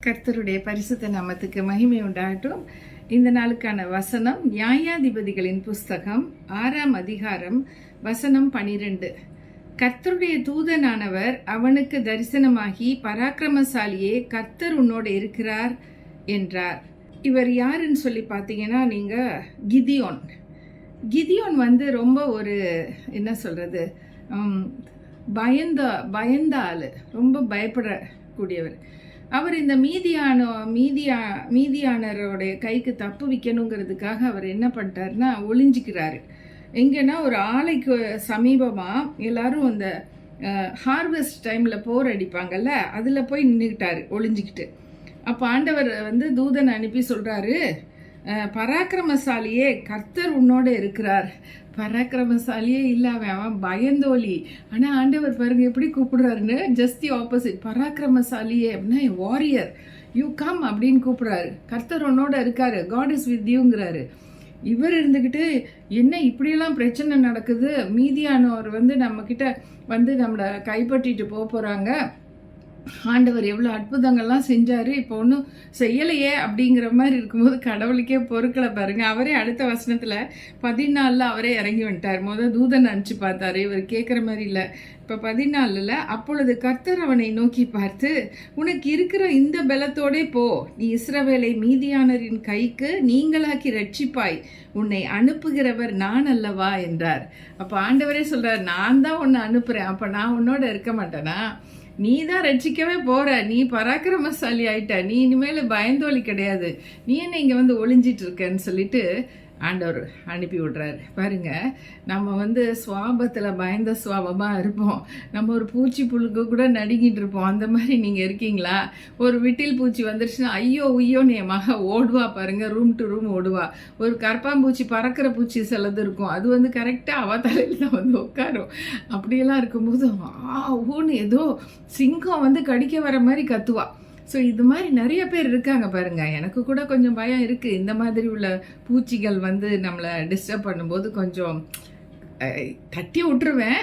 கர்த்தருடைய பரிசுத்த நாமத்துக்கு மகிமை உண்டாகட்டும். இந்த நாளுக்கான வசனம் நியாயாதிபதிகளின் புஸ்தகம் 6ஆம் அதிகாரம் வசனம் 12. கர்த்தருடைய தூதனானவர் அவனுக்கு தரிசனமாகி, பராக்கிரமசாலியே, கர்த்தர் உன்னோடு இருக்கிறார் என்றார். இவர் யாருன்னு சொல்லி பார்த்தீங்கன்னா, நீங்க கிதியோன் ரொம்ப ஒரு என்ன சொல்றது, பயந்த ஆளு, ரொம்ப பயப்படக்கூடியவர். அவர் இந்த மீதியானரோடைய கைக்கு தப்பு வைக்கணுங்கிறதுக்காக அவர் என்ன பண்ணிட்டாருன்னா, ஒளிஞ்சிக்கிறாரு. எங்கன்னா ஒரு ஆலைக்கு சமீபமாக எல்லாரும் அந்த ஹார்வெஸ்ட் டைமில் போர் அடிப்பாங்கல்ல, அதில் போய் நின்றுக்கிட்டாரு ஒளிஞ்சிக்கிட்டு. அப்போ ஆண்டவர் தூதன் அனுப்பி சொல்கிறாரு, பராக்கிரமசாலியே, கர்த்தர் உன்னோட இருக்கிறார். பராக்கிரமசாலியே இல்லாம அவன் பயந்தோலி. ஆனால் ஆண்டவர் பாருங்க எப்படி கூப்பிடுறாருன்னு, ஜஸ்ட் தி ஆப்போசிட். பராக்கிரமசாலியே அப்படின்னா வாரியர், யூ கம் அப்படின்னு கூப்பிடுறாரு. கர்த்தர் உன்னோட இருக்காரு, காட் இஸ் வித் யூங்கிறாரு. இவர் இருந்துக்கிட்டு என்ன இப்படியெல்லாம் பிரச்சனை நடக்குது, மீதியானவர் நம்ம கிட்ட நம்மளை கைப்பற்றிட்டு போகிறாங்க, ஆண்டவர் எவ்வளோ அற்புதங்கள்லாம் செஞ்சாரு, இப்போ ஒன்றும் செய்யலையே அப்படிங்கிற மாதிரி இருக்கும்போது கடவுளுக்கே பொறுக்கலை பாருங்க. அவரே அடுத்த வசனத்தில் 14 அவரே இறங்கி வந்துட்டார். தூதன் அனுப்பிச்சு பார்த்தாரு, இவர் கேட்குற மாதிரி இல்லை. இப்போ 14 அப்பொழுது கர்த்தர் அவனை நோக்கி பார்த்து, உனக்கு இருக்கிற இந்த பலத்தோடே போ, நீ இஸ்ரவேலை மீதியானரின் கைக்கு நீங்களாக்கி ரட்சிப்பாய், உன்னை அனுப்புகிறவர் நான் அல்லவா என்றார். அப்போ ஆண்டவரே சொல்றார், நான் தான் உன்னை அனுப்புறேன், அப்போ நான் உன்னோட இருக்க மாட்டேனா? நீ தான் ரட்சிக்கவே போற, நீ பராக்கிரமசாலி ஆயிட்ட, நீ இனிமேல் பயந்தோலி கிடையாது, நீ என்ன இங்க ஒளிஞ்சிட்டு இருக்கன்னு சொல்லிட்டு ஆண்டவர் அனுப்பி விடுறாரு. பாருங்க, நம்ம சுவாபத்தில் பயந்த சுவாபமாக இருப்போம். நம்ம ஒரு பூச்சி புழுக்கு கூட நடுங்கிட்டு இருப்போம். அந்த மாதிரி நீங்கள் இருக்கீங்களா? ஒரு விட்டில் பூச்சி வந்துருச்சுன்னா ஐயோ உய்யோன்னு என் மக ஓடுவா பாருங்க, ரூம் டு ரூம் ஓடுவா. ஒரு கற்பாம்பூச்சி, பறக்கிற பூச்சி சிலது இருக்கும், அது கரெக்டாக அவ தலையில் தான் உட்காரும். அப்படியெல்லாம் இருக்கும்போது ஊன்னு ஏதோ சிங்கம் கடிக்க வர மாதிரி கத்துவா. ஸோ இது மாதிரி நிறைய பேர் இருக்காங்க பாருங்க. எனக்கு கூட கொஞ்சம் பயம் இருக்குது. இந்த மாதிரி உள்ள பூச்சிகள் நம்மளை டிஸ்டர்ப் பண்ணும்போது கொஞ்சம் தட்டி விட்டுருவேன்.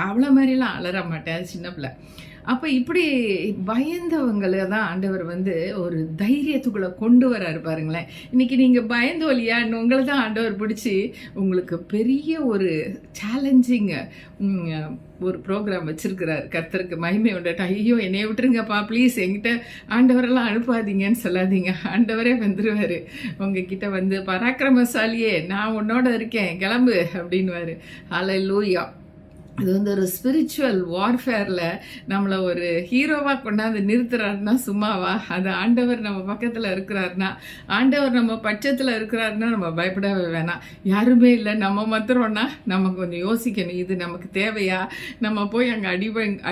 அவ்வளோ மாதிரிலாம் அலற மாட்டேன், சின்ன பிள்ளை. அப்போ இப்படி பயந்தவங்களை தான் ஆண்டவர் ஒரு தைரியத்துக்குள்ளே கொண்டு வராரு பாருங்களேன். இன்னைக்கு நீங்கள் பயந்தோலியா, உங்களை தான் ஆண்டவர் பிடிச்சி உங்களுக்கு பெரிய ஒரு சேலஞ்சிங் ஒரு ப்ரோக்ராம் வச்சிருக்கிறார். கர்த்தருக்கு மகிமை உண்டாட்டு. ஐயோ என்னைய விட்டுருங்கப்பா ப்ளீஸ், என்கிட்ட ஆண்டவரெல்லாம் அனுப்பாதீங்கன்னு சொல்லாதீங்க. ஆண்டவரே வந்துடுவார் உங்ககிட்ட பராக்கிரமசாலியே, நான் உன்னோட இருக்கேன், கிளம்பு அப்படின்வாரு. ஹல்லேலூயா. இது ஒரு ஸ்பிரிச்சுவல் வார்ஃபேரில் நம்மளை ஒரு ஹீரோவாக கொண்டாந்து நிறுத்துறாருன்னா சும்மாவா? அது ஆண்டவர் நம்ம பக்கத்தில் இருக்கிறாருன்னா, ஆண்டவர் நம்ம பட்சத்தில் இருக்கிறாருன்னா நம்ம பயப்படவே வேணாம். யாருமே இல்லை, நம்ம மாத்திரம்னா நம்ம கொஞ்சம் யோசிக்கணும், இது நமக்கு தேவையா, நம்ம போய் அங்கே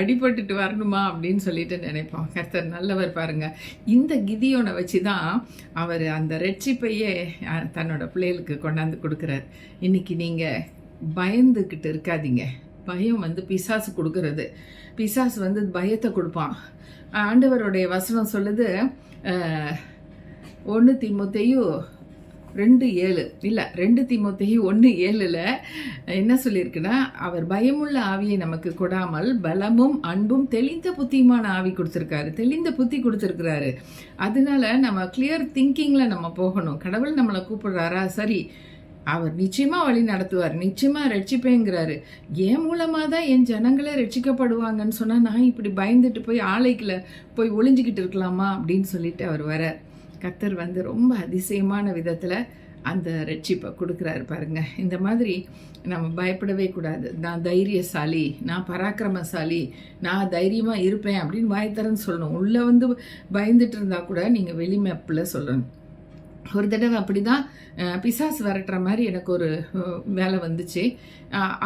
அடிபட்டுட்டு வரணுமா அப்படின்னு சொல்லிட்டு நினைப்போம். கர்த்தர் நல்லவர் பாருங்க. இந்த கிதியோனை வச்சு தான் அவர் அந்த ரட்சிப்பையே தன்னோட பிள்ளைகளுக்கு கொண்டாந்து கொடுக்குறார். இன்னைக்கு நீங்கள் பயந்துக்கிட்டு இருக்காதீங்க. பயம் பிசாசு கொடுக்கறது. பிசாசு பயத்தை கொடுப்பான். ஆண்டவருடைய வசனம் சொல்லுது, 1 தீமோத்தேயு 2:7 இல்லை 2 தீமோத்தேயு 1:7 என்ன சொல்லியிருக்குன்னா, அவர் பயமுள்ள ஆவியை நமக்கு கொடாமல் பலமும் அன்பும் தெளிந்த புத்தியுமான ஆவி கொடுத்துருக்காரு, தெளிந்த புத்தி கொடுத்துருக்கிறாரு. அதனால நம்ம கிளியர் திங்கிங்கில் நம்ம போகணும். கடவுள் நம்மளை கூப்பிடுறாரா, சரி, அவர் நிச்சயமா வழி நடத்துவார், நிச்சயமா ரட்சிப்பேங்கிறாரு. என் மூலமா தான் என் ஜனங்களே ரட்சிக்கப்படுவாங்கன்னு சொன்னா நான் இப்படி பயந்துட்டு போய் ஆலைக்குள்ள போய் ஒளிஞ்சிக்கிட்டு இருக்கலாமா அப்படின்னு சொல்லிட்டு அவர் வரார். கர்த்தர் ரொம்ப அதிசயமான விதத்துல அந்த ரட்சிப்பை கொடுக்குறாரு பாருங்க. இந்த மாதிரி நம்ம பயப்படவே கூடாது. நான் தைரியசாலி, நான் பராக்கிரமசாலி, நான் தைரியமா இருப்பேன் அப்படின்னு வாய்த்தரன்னு சொல்லணும். உள்ள பயந்துட்டு இருந்தா கூட நீங்க வெளிமேப்பில் சொல்லணும். ஒரு தடவை அப்படி தான் பிசாசு வரட்டுற மாதிரி எனக்கு ஒரு வேலை வந்துச்சு.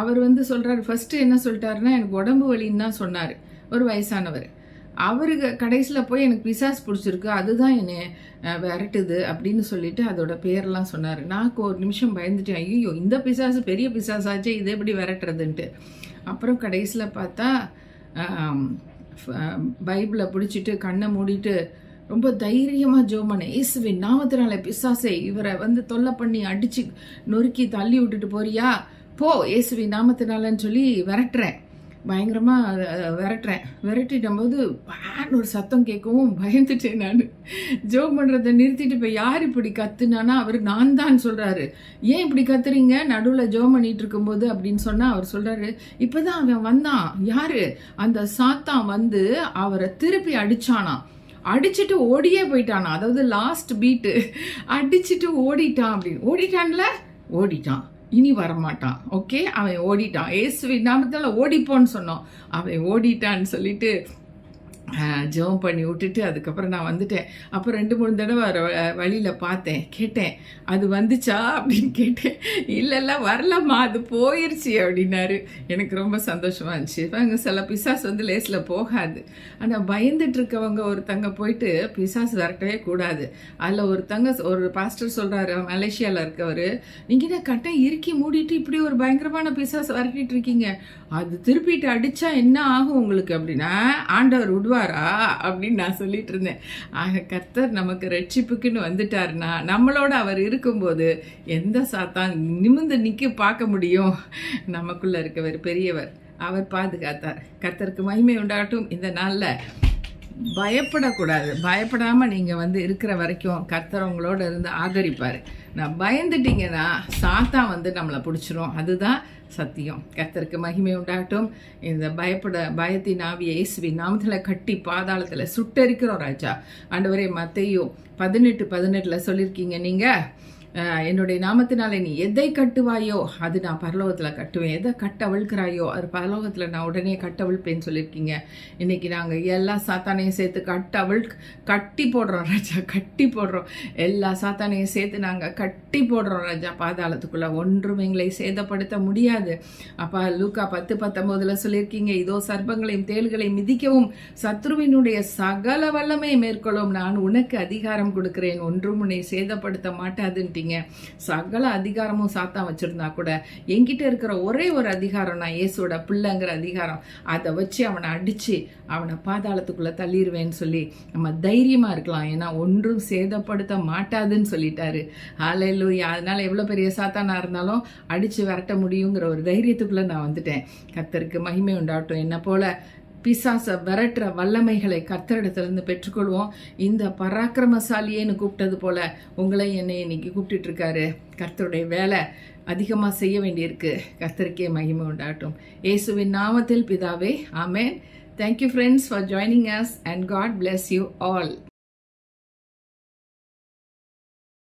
அவர் சொல்கிறார், ஃபஸ்ட்டு என்ன சொல்லிட்டாருன்னா, எனக்கு உடம்பு வலின்னு தான் சொன்னார். ஒரு வயசானவர். அவருக்கு கடைசியில் போய் எனக்கு பிசாசு பிடிச்சிருக்கு, அதுதான் என்னை விரட்டுது அப்படின்னு சொல்லிட்டு அதோட பேரெல்லாம் சொன்னார். நான் ஒரு நிமிஷம் பயந்துட்டேன், ஐயோ இந்த பிசாசு பெரிய பிசாசாச்சே, இதை எப்படி விரட்டுறதுன்ட்டு. அப்புறம் கடைசியில் பார்த்தா பைபிளை பிடிச்சிட்டு கண்ணை மூடிட்டு ரொம்ப தைரியமாக ஜோமனை, இயேசுவின் நாமத்தினால பிசாசே, இவரை தொல்லை பண்ணி அடித்து நொறுக்கி தள்ளி விட்டுட்டு போறியா, போ இயேசுவின் நாமத்தினாலன்னு சொல்லி விரட்டுறேன். பயங்கரமாக விரட்டிடும் போது பேன் ஒரு சத்தம் கேட்கவும் பயந்துட்டேன். நான் ஜோம் பண்ணுறதை நிறுத்திட்டு இப்போ யார் இப்படி கத்துனானா அவர் நான் தான் சொல்கிறாரு. ஏன் இப்படி கத்துறீங்க நடுவில் ஜோம் பண்ணிட்டு இருக்கும்போது அப்படின்னு சொன்னால் அவர் சொல்கிறாரு, இப்போ தான் அவன் வந்தான். யார்? அந்த சாத்தான் வந்து அவரை திருப்பி அடித்தானா, அடிச்சுட்டு ஓடியே போயிட்டானா. அதாவது லாஸ்ட் பீட்டு அடிச்சுட்டு ஓடிட்டான். அப்படின்னு ஓடிட்டான், இனி வரமாட்டான். ஓகே, அவன் ஓடிட்டான். இயேசுவின் நாமத்தில் ஓடிப்போன்னு சொன்னோம், அவன் ஓடிட்டான்னு சொல்லிட்டு ஜெபம் பண்ணி விட்டுட்டு அதுக்கப்புறம் நான் வந்துட்டேன். அப்போ 2-3 தடவை வழியில் பார்த்தேன், கேட்டேன், அது வந்துச்சா அப்படின்னு கேட்டேன். இல்லைல்ல வரலம்மா, அது போயிடுச்சு அப்படின்னாரு. எனக்கு ரொம்ப சந்தோஷமாக இருந்துச்சு. அங்கே சில பிசாசு வந்து லேஸில் போகாது. ஆனால் பயந்துட்டு இருக்கவங்க ஒருத்தங்க போயிட்டு பிசாசு விரட்டவே கூடாது. அதில் ஒரு பாஸ்டர் சொல்கிறாரு, மலேசியாவில் இருக்கவர், நீங்கள் என்ன கட்டை இறுக்கி மூடிட்டு இப்படி ஒரு பயங்கரமான பிசாசு விரட்டிட்டு இருக்கீங்க, அது திருப்பிட்டு அடித்தா என்ன ஆகும் உங்களுக்கு அப்படின்னா ஆண்டவர் விடுவாரா அப்படின்னு நான் சொல்லிட்டு இருந்தேன். ஆக கர்த்தர் நமக்கு ரட்சிப்புக்குன்னு வந்துட்டாருன்னா நம்மளோட அவர் இருக்கும்போது எந்த சாத்தான் நிமிர்ந்து நிற்க பார்க்க முடியும்? நமக்குள்ள இருக்கவர் பெரியவர், அவர் பாதுகாத்தார். கர்த்தருக்கு மகிமை உண்டாகட்டும். இந்த நாளில் பயப்படாமல் நீங்கள் வந்து இருக்கிற வரைக்கும் கர்த்தர் உங்களோட இருந்து ஆதரிப்பார். நான் பயந்துட்டீங்கன்னா சாத்தான் வந்து நம்மளை பிடிச்சிரும். அதுதான் சத்தியம். கர்த்தருக்கு மகிமை உண்டாகட்டும். இந்த பயத்தின் ஆவியை இயேசுவின் நாமத்தில் கட்டி பாதாளத்தில் சுட்டரிக்கிறோம் ராஜா. ஆண்டவரே, மத்தேயு 18:18 சொல்லியிருக்கீங்க, நீங்கள் என்னுடைய நாமத்தினால நீ எதை கட்டுவாயோ அது நான் பரலோகத்தில் கட்டுவேன், எதை கட்டவிழ்க்கிறாயோ அது பரலோகத்தில் நான் உடனே கட்டவிழ்ப்பேன்னு சொல்லியிருக்கீங்க. இன்னைக்கு நாங்கள் எல்லா சாத்தானையும் சேர்த்து கட்டி போடுறோம் ராஜா, கட்டி போடுறோம். எல்லா சாத்தானையும் சேர்த்து நாங்கள் கட்டி போடுறோம் ராஜா பாதாளத்துக்குள்ளே. ஒன்றும் எங்களை சேதப்படுத்த முடியாது. அப்பா, லூக்கா 10:19 சொல்லியிருக்கீங்க, இதோ சர்ப்பங்களையும் தேள்களையும் மிதிக்கவும் சத்ருவினுடைய சகல வல்லமை மேற்கொள்ளும், நான் உனக்கு அதிகாரம் கொடுக்கிறேன், ஒன்றும் உன்னை சேதப்படுத்த மாட்டாதுன்ட்டு. சகல அதிகாரமும் சாத்தான் வச்சிருந்தா கூட என்கிட்ட இருக்கிற ஒரே ஒரு அதிகாரம், நான் இயேசுவோட பிள்ளைங்கிற அதிகாரம், அதை வச்சு அவனை அடிச்சு அவனை பாதாளத்துக்குள்ள தள்ளிடுவேன்னு சொல்லி நம்ம தைரியமா இருக்கலாம். ஏன்னா ஒன்றும் சேதப்படுத்த மாட்டாதுன்னு சொல்லிட்டாரு. ஹல்லேலூயா. அதனால எவ்வளவு பெரிய சாத்தானா இருந்தாலும் அடிச்சு விரட்ட முடியுங்கிற ஒரு தைரியத்துக்குள்ள நான் வந்துட்டேன். கர்த்தருக்கு மகிமை உண்டாகட்டும். என்ன போல பிசாசை விரட்டுற வல்லமைகளை கர்த்தரிடத்திலிருந்து பெற்றுக்கொள்வோம். இந்த பராக்கிரமசாலியேன்னு கூப்பிட்டது போல உங்களை என்னை இன்னைக்கு கூப்பிட்டு இருக்காரு. கர்த்தருடைய வேலை அதிகமாக செய்ய வேண்டியிருக்கு. கர்த்தருக்கே மகிமை உண்டாகட்டும். இயேசுவின் நாமத்தில் பிதாவே, ஆமென். Thank you friends for joining us and God bless you all.